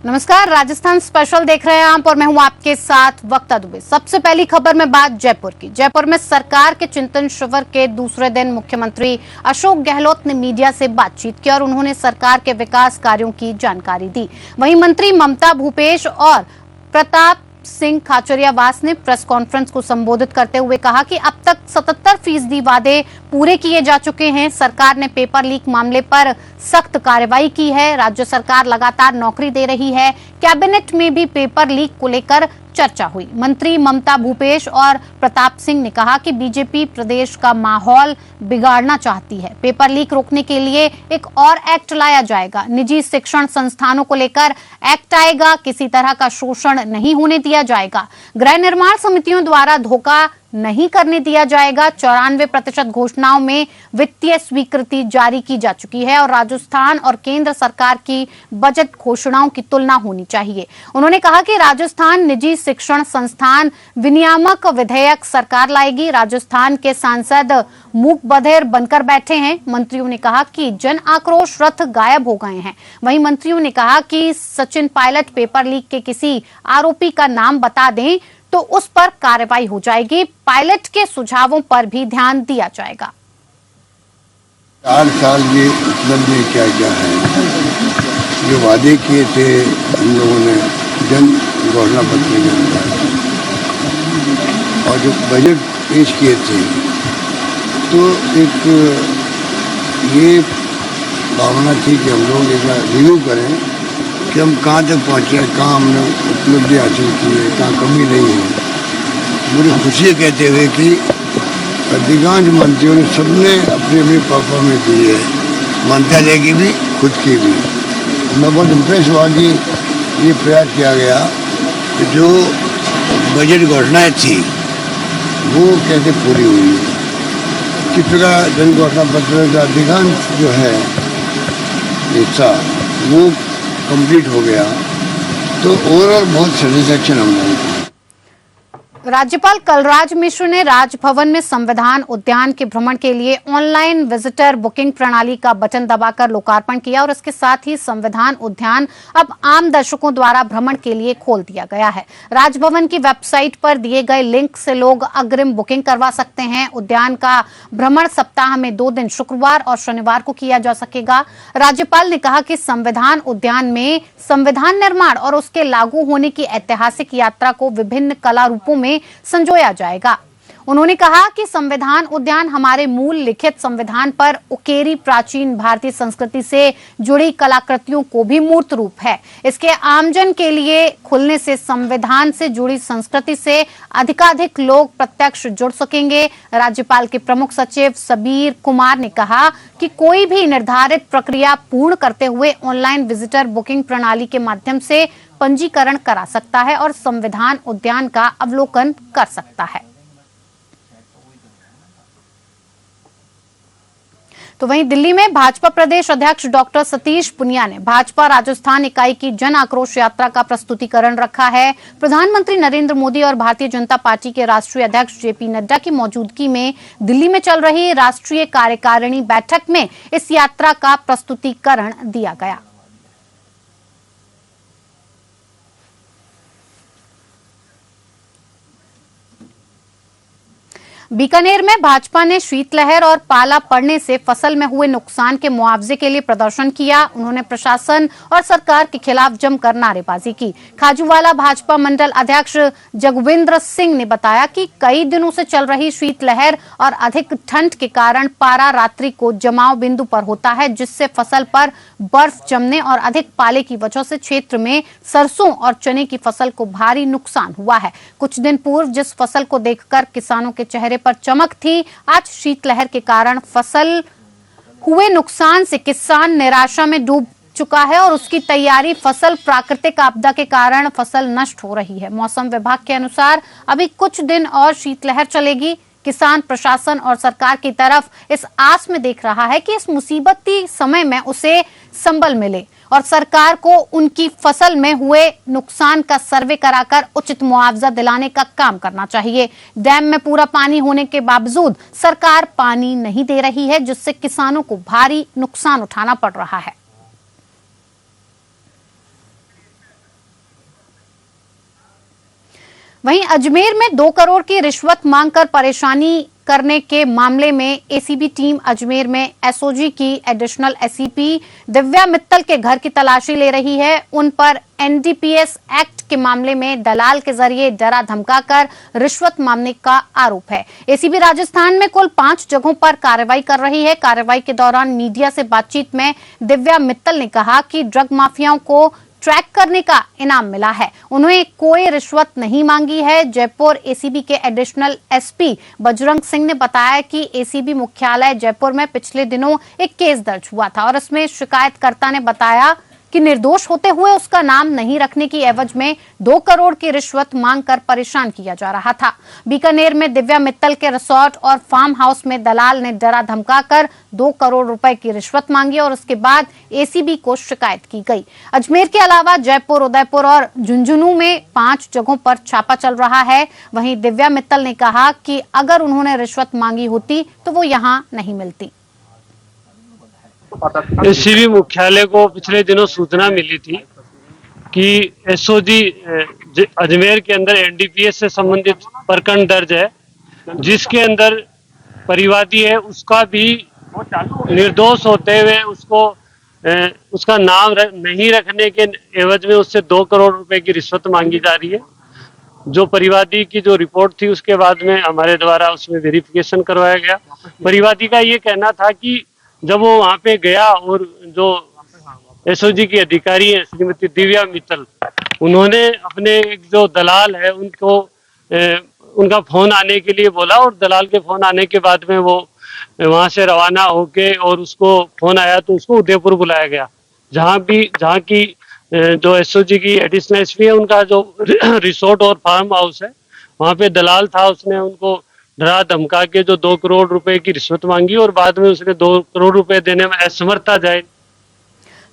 नमस्कार, राजस्थान स्पेशल देख रहे हैं आप और मैं हूं आपके साथ वक्ता दुबे। सबसे पहली खबर में बात जयपुर की। जयपुर में सरकार के चिंतन शिविर के दूसरे दिन मुख्यमंत्री अशोक गहलोत ने मीडिया से बातचीत की और उन्होंने सरकार के विकास कार्यों की जानकारी दी। वहीं मंत्री ममता भूपेश और प्रताप सिंह खाचरियावास ने प्रेस कॉन्फ्रेंस को संबोधित करते हुए कहा कि अब तक 77% वादे पूरे किए जा चुके हैं। सरकार ने पेपर लीक मामले पर सख्त कार्रवाई की है। राज्य सरकार लगातार नौकरी दे रही है। कैबिनेट में भी पेपर लीक को लेकर चर्चा हुई। मंत्री ममता भूपेश और प्रताप सिंह ने कहा कि बीजेपी प्रदेश का माहौल बिगाड़ना चाहती है। पेपर लीक रोकने के लिए एक और एक्ट लाया जाएगा। निजी शिक्षण संस्थानों को लेकर एक्ट आएगा। किसी तरह का शोषण नहीं होने दिया जाएगा। गृह निर्माण समितियों द्वारा धोखा नहीं करने दिया जाएगा। 94% घोषणाओं में वित्तीय स्वीकृति जारी की जा चुकी है और राजस्थान और केंद्र सरकार की बजट घोषणाओं की तुलना होनी चाहिए। उन्होंने कहा कि राजस्थान निजी शिक्षण संस्थान विनियामक विधेयक सरकार लाएगी। राजस्थान के सांसद मूक बधिर बनकर बैठे हैं। मंत्रियों ने कहा कि जन आक्रोश रथ गायब हो गए हैं। वहीं मंत्रियों ने कहा कि सचिन पायलट पेपर लीक के किसी आरोपी का नाम बता दें तो उस पर कार्रवाई हो जाएगी। पायलट के सुझावों पर भी ध्यान दिया जाएगा। 4 साल ये उपलब्धि क्या क्या है, जो वादे किए थे हम लोगों ने जन घोषणा पत्र में और जो बजट पेश किए थे, तो एक ये भावना थी कि हम लोग एक रिव्यू करें कि हम कहाँ तक पहुँचे, कहाँ हमने उपलब्धि हासिल की है, कहाँ कमी नहीं है। मुझे खुशी है कहते हुए कि अधिकांश मंत्रियों ने सबने अपनी अपनी परफॉर्मेंस दी है, मंत्रालय की भी, खुद की भी। मैं बहुत इम्प्रेस हुआ कि ये प्रयास किया गया कि जो बजट घोषणाएँ थी वो कैसे पूरी हुई। किस तरह जन घोषणा पत्र का अधिकांश जो है हिस्सा वो कंप्लीट हो गया, तो ओवरऑल बहुत सेटिस्फैक्शन हम लोगों को। राज्यपाल कलराज मिश्र ने राजभवन में संविधान उद्यान के भ्रमण के लिए ऑनलाइन विजिटर बुकिंग प्रणाली का बटन दबाकर लोकार्पण किया और इसके साथ ही संविधान उद्यान अब आम दर्शकों द्वारा भ्रमण के लिए खोल दिया गया है। राजभवन की वेबसाइट पर दिए गए लिंक से लोग अग्रिम बुकिंग करवा सकते हैं। उद्यान का भ्रमण सप्ताह में 2 दिन शुक्रवार और शनिवार को किया जा सकेगा। राज्यपाल ने कहा कि संविधान उद्यान में संविधान निर्माण और उसके लागू होने की ऐतिहासिक यात्रा को विभिन्न कला रूपों में संजोया जाएगा। उन्होंने कहा कि संविधान उद्यान हमारे मूल लिखित संविधान पर उकेरी प्राचीन भारतीय संस्कृति से जुड़ी कलाकृतियों को भी मूर्त रूप है। इसके आमजन के लिए खुलने से संविधान से जुड़ी संस्कृति से अधिकाधिक लोग प्रत्यक्ष जुड़ सकेंगे। राज्यपाल के प्रमुख सचिव सबीर कुमार ने कहा कि कोई भी निर्धारित प्रक्रिया पूर्ण करते हुए ऑनलाइन विजिटर बुकिंग प्रणाली के माध्यम से पंजीकरण करा सकता है और संविधान उद्यान का अवलोकन कर सकता है। तो वहीं दिल्ली में भाजपा प्रदेश अध्यक्ष डॉक्टर सतीश पुनिया ने भाजपा राजस्थान इकाई की जन आक्रोश यात्रा का प्रस्तुतिकरण रखा है। प्रधानमंत्री नरेंद्र मोदी और भारतीय जनता पार्टी के राष्ट्रीय अध्यक्ष जेपी नड्डा की मौजूदगी में दिल्ली में चल रही राष्ट्रीय कार्यकारिणी बैठक में इस यात्रा का प्रस्तुतिकरण दिया गया। बीकानेर में भाजपा ने शीतलहर और पाला पड़ने से फसल में हुए नुकसान के मुआवजे के लिए प्रदर्शन किया। उन्होंने प्रशासन और सरकार के खिलाफ जमकर नारेबाजी की। खाजूवाला भाजपा मंडल अध्यक्ष जगविंद्र सिंह ने बताया कि कई दिनों से चल रही शीतलहर और अधिक ठंड के कारण पारा रात्रि को जमाव बिंदु पर होता है, जिससे फसल पर बर्फ जमने और अधिक पाले की वजह से क्षेत्र में सरसों और चने की फसल को भारी नुकसान हुआ है। कुछ दिन पूर्व जिस फसल को देखकर किसानों के चेहरे पर चमक थी, आज शीतलहर के कारण फसल हुए नुकसान से किसान निराशा में डूब चुका है और उसकी तैयारी फसल प्राकृतिक आपदा के कारण फसल नष्ट हो रही है। मौसम विभाग के अनुसार अभी कुछ दिन और शीतलहर चलेगी। किसान प्रशासन और सरकार की तरफ इस आस में देख रहा है कि इस मुसीबती समय में उसे संबल मिले और सरकार को उनकी फसल में हुए नुकसान का सर्वे कराकर उचित मुआवजा दिलाने का काम करना चाहिए। डैम में पूरा पानी होने के बावजूद सरकार पानी नहीं दे रही है, जिससे किसानों को भारी नुकसान उठाना पड़ रहा है। वहीं अजमेर में 2 करोड़ की रिश्वत मांगकर परेशानी करने के मामले में एसीबी टीम अजमेर में एसओजी की एडिशनल एसपी दिव्या मित्तल के घर की तलाशी ले रही है। उन पर एनडीपीएस एक्ट के मामले में दलाल के जरिए डरा धमकाकर रिश्वत मांगने का आरोप है। एसीबी राजस्थान में कुल 5 जगहों पर कार्रवाई कर रही है। कार्रवाई के दौरान मीडिया से बातचीत में दिव्या मित्तल ने कहा कि ड्रग माफियाओं को ट्रैक करने का इनाम मिला है, उन्होंने कोई रिश्वत नहीं मांगी है। जयपुर एसीबी के एडिशनल एसपी बजरंग सिंह ने बताया कि एसीबी मुख्यालय जयपुर में पिछले दिनों एक केस दर्ज हुआ था और इसमें शिकायतकर्ता ने बताया कि निर्दोष होते हुए उसका नाम नहीं रखने की एवज में 2 करोड़ की रिश्वत मांगकर परेशान किया जा रहा था। बीकानेर में दिव्या मित्तल के रिसोर्ट और फार्म हाउस में दलाल ने डरा धमकाकर 2 करोड़ रुपए की रिश्वत मांगी और उसके बाद एसीबी को शिकायत की गई। अजमेर के अलावा जयपुर, उदयपुर और झुंझुनू में 5 जगहों पर छापा चल रहा है। वहीं दिव्या मित्तल ने कहा कि अगर उन्होंने रिश्वत मांगी होती तो वो यहाँ नहीं मिलती। एसीबी मुख्यालय को पिछले दिनों सूचना मिली थी कि एसओजी अजमेर के अंदर एनडीपीएस से संबंधित प्रकरण दर्ज है, जिसके अंदर परिवादी है उसका भी निर्दोष होते हुए उसको उसका नाम नहीं रखने के एवज में उससे 2 करोड़ रुपए की रिश्वत मांगी जा रही है। जो परिवादी की जो रिपोर्ट थी उसके बाद में हमारे द्वारा उसमें वेरिफिकेशन करवाया गया। परिवादी का ये कहना था कि जब वो वहां पे गया और जो एसओजी की अधिकारी है श्रीमती दिव्या मित्तल, उन्होंने अपने एक जो दलाल है उनको उनका फोन आने के लिए बोला और दलाल के फोन आने के बाद में वो वहां से रवाना होके और उसको फोन आया तो उसको उदयपुर बुलाया गया, जहाँ की जो एसओजी की एडिशनल एसपी है उनका जो रिसोर्ट और फार्म हाउस है वहां पे दलाल था, उसने उनको डरा धमका के जो 2 करोड़ रुपए की रिश्वत मांगी और बाद में उसने 2 करोड़ रुपए देने में असमर्थता जाए।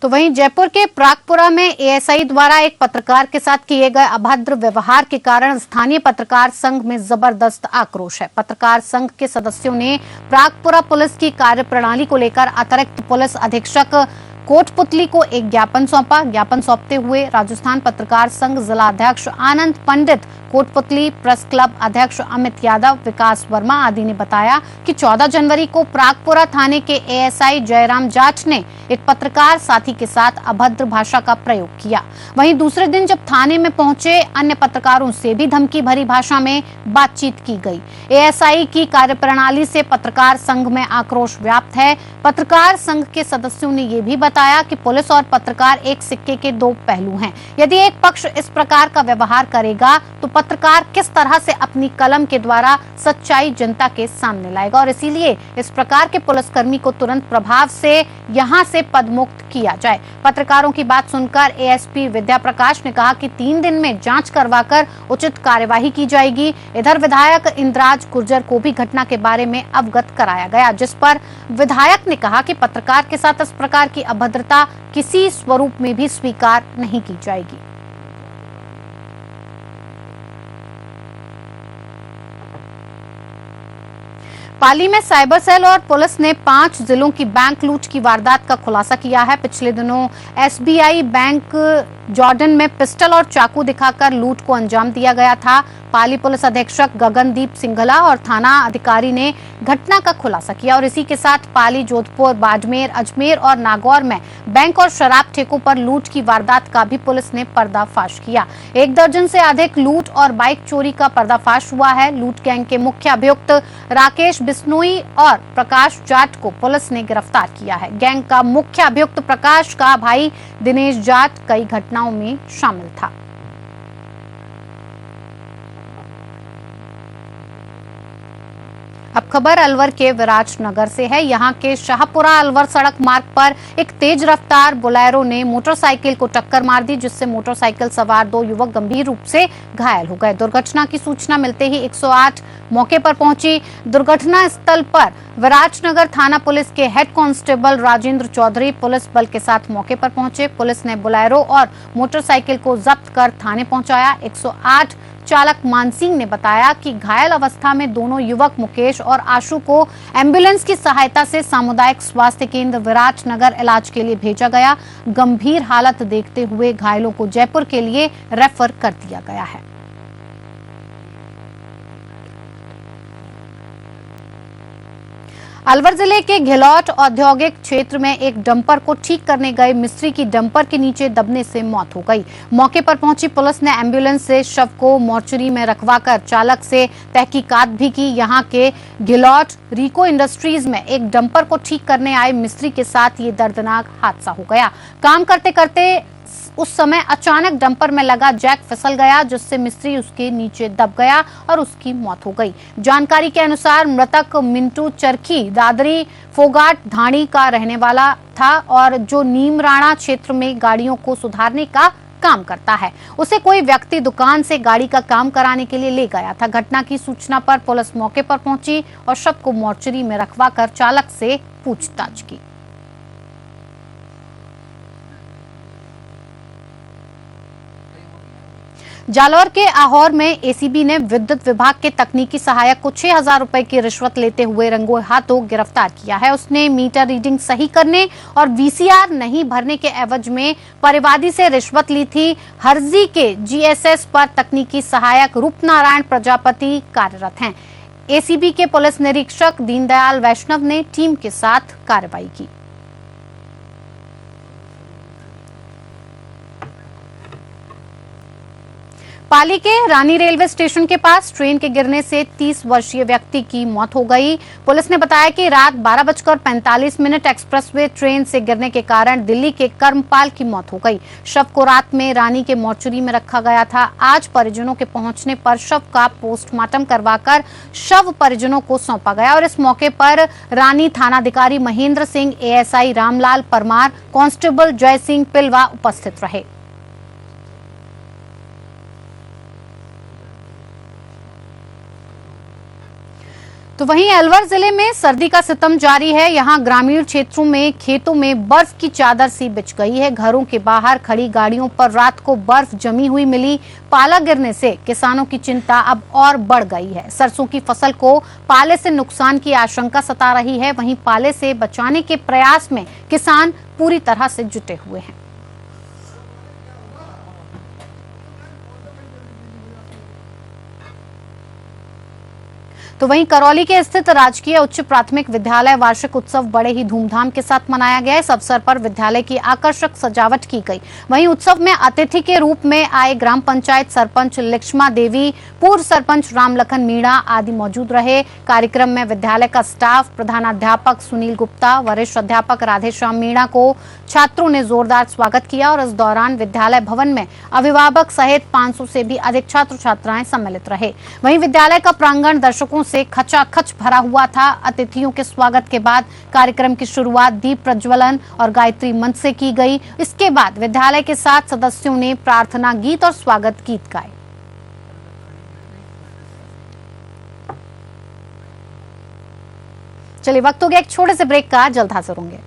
तो वहीं जयपुर के प्रागपुरा में एएसआई द्वारा एक पत्रकार के साथ किए गए अभद्र व्यवहार के कारण स्थानीय पत्रकार संघ में जबरदस्त आक्रोश है। पत्रकार संघ के सदस्यों ने प्रागपुरा पुलिस की कार्यप्रणाली को लेकर अतिरिक्त पुलिस अधीक्षक कोटपुतली को एक ज्ञापन सौंपा। ज्ञापन सौंपते हुए राजस्थान पत्रकार संघ जिला अध्यक्ष आनंद पंडित, कोटपुतली प्रेस क्लब अध्यक्ष अमित यादव, विकास वर्मा आदि ने बताया कि 14 जनवरी को प्रागपुरा थाने के एएसआई जयराम जाट ने एक पत्रकार साथी के साथ अभद्र भाषा का प्रयोग किया। वहीं दूसरे दिन जब थाने में पहुंचे अन्य पत्रकारों से भी धमकी भरी भाषा में बातचीत की गई। एएसआई की कार्यप्रणाली से पत्रकार संघ में आक्रोश व्याप्त है। पत्रकार संघ के सदस्यों ने ये भी बताया कि पुलिस और पत्रकार एक सिक्के के 2 पहलू हैं। यदि एक पक्ष इस प्रकार का व्यवहार करेगा तो पत्रकार किस तरह से अपनी कलम के द्वारा सच्चाई जनता के सामने लाएगा, और इसीलिए इस प्रकार के पुलिसकर्मी को तुरंत प्रभाव से यहां से पदमुक्त किया जाए। पत्रकारों की बात सुनकर एएसपी विद्या प्रकाश ने कहा कि 3 दिन में जांच करवाकर उचित कार्यवाही की जाएगी। इधर विधायक इंद्राज गुर्जर को भी घटना के बारे में अवगत कराया गया, जिस पर विधायक ने कहा कि पत्रकार के साथ इस प्रकार की अभद्रता किसी स्वरूप में भी स्वीकार नहीं की जाएगी। पाली में साइबर सेल और पुलिस ने 5 जिलों की बैंक लूट की वारदात का खुलासा किया है। पिछले दिनों एसबीआई बैंक जॉर्डन में पिस्टल और चाकू दिखाकर लूट को अंजाम दिया गया था। पाली पुलिस अधीक्षक गगनदीप सिंघला और थाना अधिकारी ने घटना का खुलासा किया और इसी के साथ पाली, जोधपुर, बाड़मेर, अजमेर और नागौर में बैंक और शराब ठेकों पर लूट की वारदात का भी पुलिस ने पर्दाफाश किया। 1 दर्जन से अधिक लूट और बाइक चोरी का पर्दाफाश हुआ है। लूट गैंग के मुख्य अभियुक्त राकेश बिश्नोई और प्रकाश जाट को पुलिस ने गिरफ्तार किया है। गैंग का मुख्य अभियुक्त प्रकाश का भाई दिनेश जाट कई घटनाओं में शामिल था। अब खबर अलवर के विराटनगर से है। यहां के शाहपुरा अलवर सड़क मार्ग पर एक तेज रफ्तार बोलेरो ने मोटरसाइकिल को टक्कर मार दी, जिससे मोटरसाइकिल सवार 2 युवक गंभीर रूप से घायल हो गए। दुर्घटना की सूचना मिलते ही 108 मौके पर पहुंची। दुर्घटना स्थल पर विराटनगर थाना पुलिस के head constable Rajendra Chaudhary police बल के साथ मौके पर पहुंचे। पुलिस ने बोलेरो और मोटरसाइकिल को जब्त कर थाने पहुंचाया। 108 चालक मानसिंह ने बताया कि घायल अवस्था में दोनों युवक मुकेश और आशु को एम्बुलेंस की सहायता से सामुदायिक स्वास्थ्य केंद्र विराटनगर इलाज के लिए भेजा गया। गंभीर हालत देखते हुए घायलों को जयपुर के लिए रेफर कर दिया गया है। अलवर जिले के घिलौट औद्योगिक क्षेत्र में एक डंपर को ठीक करने गए मिस्त्री की डंपर के नीचे दबने से मौत हो गई। मौके पर पहुंची पुलिस ने एम्बुलेंस से शव को मोर्चरी में रखवाकर चालक से तहकीकात भी की। यहां के घिलौट रिको इंडस्ट्रीज में एक डंपर को ठीक करने आए मिस्त्री के साथ ये दर्दनाक हादसा हो गया। काम करते करते उस समय अचानक डंपर में लगा जैक फिसल गया, जिससे मिस्त्री उसके नीचे दब गया और उसकी मौत हो गई। जानकारी के अनुसार मृतक मिंटू चरखी दादरी फोगाट धाणी का रहने वाला था और जो नीमराणा क्षेत्र में गाड़ियों को सुधारने का काम करता है। उसे कोई व्यक्ति दुकान से गाड़ी का काम कराने के लिए ले गया था। घटना की सूचना पर पुलिस मौके पर पहुंची और शव को मोर्चरी में रखवाकर चालक से पूछताछ की। जालौर के आहोर में एसीबी ने विद्युत विभाग के तकनीकी सहायक को 6,000 रुपए की रिश्वत लेते हुए रंगों हाथों गिरफ्तार किया है। उसने मीटर रीडिंग सही करने और वीसीआर नहीं भरने के एवज में परिवादी से रिश्वत ली थी। हरजी के जीएसएस पर तकनीकी सहायक रूपनारायण प्रजापति कार्यरत हैं। एसीबी के पुलिस निरीक्षक दीनदयाल वैष्णव ने टीम के साथ कार्रवाई की। पाली के रानी रेलवे स्टेशन के पास ट्रेन के गिरने से 30 वर्षीय व्यक्ति की मौत हो गई। पुलिस ने बताया कि रात 12:45 एक्सप्रेसवे ट्रेन से गिरने के कारण दिल्ली के कर्मपाल की मौत हो गई। शव को रात में रानी के मोर्चरी में रखा गया था। आज परिजनों के पहुंचने पर शव का पोस्टमार्टम करवाकर शव परिजनों को सौंपा गया और इस मौके पर रानी थानाधिकारी महेंद्र सिंह, एएसआई रामलाल परमार, कांस्टेबल जय सिंह पिलवा उपस्थित रहे। तो वहीं अलवर जिले में सर्दी का सितम जारी है। यहां ग्रामीण क्षेत्रों में खेतों में बर्फ की चादर सी बिछ गई है। घरों के बाहर खड़ी गाड़ियों पर रात को बर्फ जमी हुई मिली। पाला गिरने से किसानों की चिंता अब और बढ़ गई है। सरसों की फसल को पाले से नुकसान की आशंका सता रही है। वहीं पाले से बचाने के प्रयास में किसान पूरी तरह से जुटे हुए हैं। तो वहीं करौली के स्थित राजकीय उच्च प्राथमिक विद्यालय वार्षिक उत्सव बड़े ही धूमधाम के साथ मनाया गया। इस अवसर पर विद्यालय की आकर्षक सजावट की गई। वहीं उत्सव में अतिथि के रूप में आए ग्राम पंचायत सरपंच लक्ष्मा देवी, पूर्व सरपंच रामलखन मीणा आदि मौजूद रहे। कार्यक्रम में विद्यालय का स्टाफ, प्रधानाध्यापक सुनील गुप्ता, वरिष्ठ अध्यापक राधेश्याम मीणा को छात्रों ने जोरदार स्वागत किया और इस दौरान विद्यालय भवन में अभिभावक सहित 500 से भी अधिक छात्र छात्राएं सम्मिलित रहे। वहीं विद्यालय का प्रांगण दर्शकों से खचाखच भरा हुआ था। अतिथियों के स्वागत के बाद कार्यक्रम की शुरुआत दीप प्रज्वलन और गायत्री मंत्र से की गई। इसके बाद विद्यालय के 7 सदस्यों ने प्रार्थना गीत और स्वागत गीत गाए। चलिए, वक्त हो गया एक छोटे से ब्रेक का, जल्द हाजिर होंगे।